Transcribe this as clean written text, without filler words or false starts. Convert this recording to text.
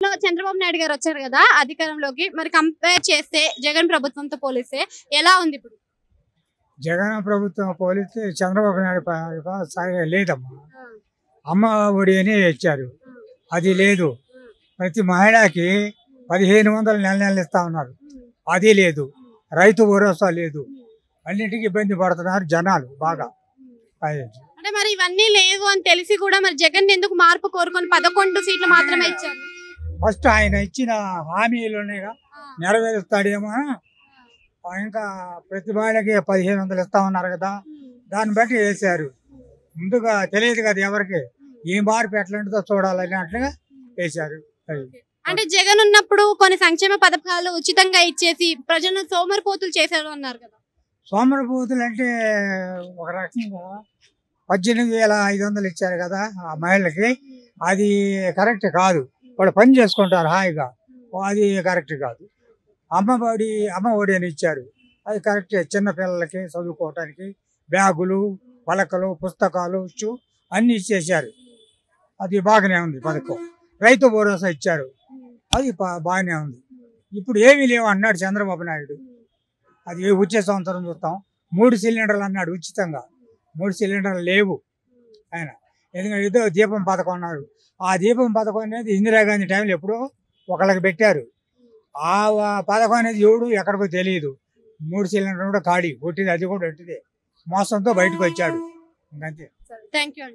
ఇప్పట్లో చంద్రబాబు నాయుడు గారు వచ్చారు కదా అధికారంలోకి, మరి కంపేర్ చేస్తే జగన్ ప్రభుత్వంతో పోలిస్తే ఎలా ఉంది ఇప్పుడు? జగన్ ప్రభుత్వం పోలిస్తే చంద్రబాబు నాయుడు లేదమ్మా. అమ్మ ఒడి అని ఇచ్చారు, అది లేదు. ప్రతి మహిళకి 1500 నెల నెలలు ఇస్తా ఉన్నారు, అది లేదు. రైతు భరోసా లేదు. అన్నింటికి ఇబ్బంది పడుతున్నారు జనాలు బాగా. అంటే మరి ఇవన్నీ లేవు అని తెలిసి కూడా మరి జగన్ ఎందుకు మార్పు కోరుకొని 11 సీట్లు మాత్రమే ఇచ్చారు? ఫస్ట్ ఆయన ఇచ్చిన హామీలు నెరవేరుస్తాడేమో. ఇంకా ప్రతి మహిళకి 1500 ఇస్తా ఉన్నారు కదా, దాన్ని బట్టి వేశారు. ముందుగా తెలియదు కదా ఎవరికి, ఈ మార్పు ఎట్లాంటిదో చూడాలని అట్లుగా వేశారు. అంటే జగన్ ఉన్నప్పుడు కొన్ని సంక్షేమ పథకాలు ఉచితంగా ఇచ్చేసి ప్రజలను సోమరిపోతులు చేశారు అన్నారు కదా. సోమరిపోతులు అంటే ఒక రకంగా 18,500 ఇచ్చారు కదా ఆ మహిళకి, అది కరెక్ట్ కాదు. వాళ్ళు పని చేసుకుంటారు హాయిగా, అది కరెక్ట్ కాదు. అమ్మ ఒడి అని ఇచ్చారు, అది కరెక్ట్. చిన్న పిల్లలకి చదువుకోవటానికి బ్యాగులు, పలకలు, పుస్తకాలు, అన్ని ఇచ్చేసారు, అది బాగానే ఉంది పథకం. రైతు భరోసా ఇచ్చారు, అది బాగానే ఉంది. ఇప్పుడు ఏమీ లేవు అన్నాడు చంద్రబాబు నాయుడు. అది వచ్చే సంవత్సరం చూస్తాం. 3 సిలిండర్లు అన్నాడు ఉచితంగా, 3 సిలిండర్లు లేవు ఆయన. ఎందుకంటే ఏదో దీపం పథకం అన్నారు. ఆ దీపం పథకం అనేది ఇందిరాగాంధీ టైంలో ఎప్పుడో ఒకళ్ళకి పెట్టారు. ఆ పథకం అనేది ఎవడు ఎక్కడికో తెలియదు. 3 సిలిండర్ కూడా ఖాళీ కొట్టింది, అది కూడా ఒట్టిదే. మోసంతో బయటకు వచ్చాడు. ఇంకంతే. Thank you.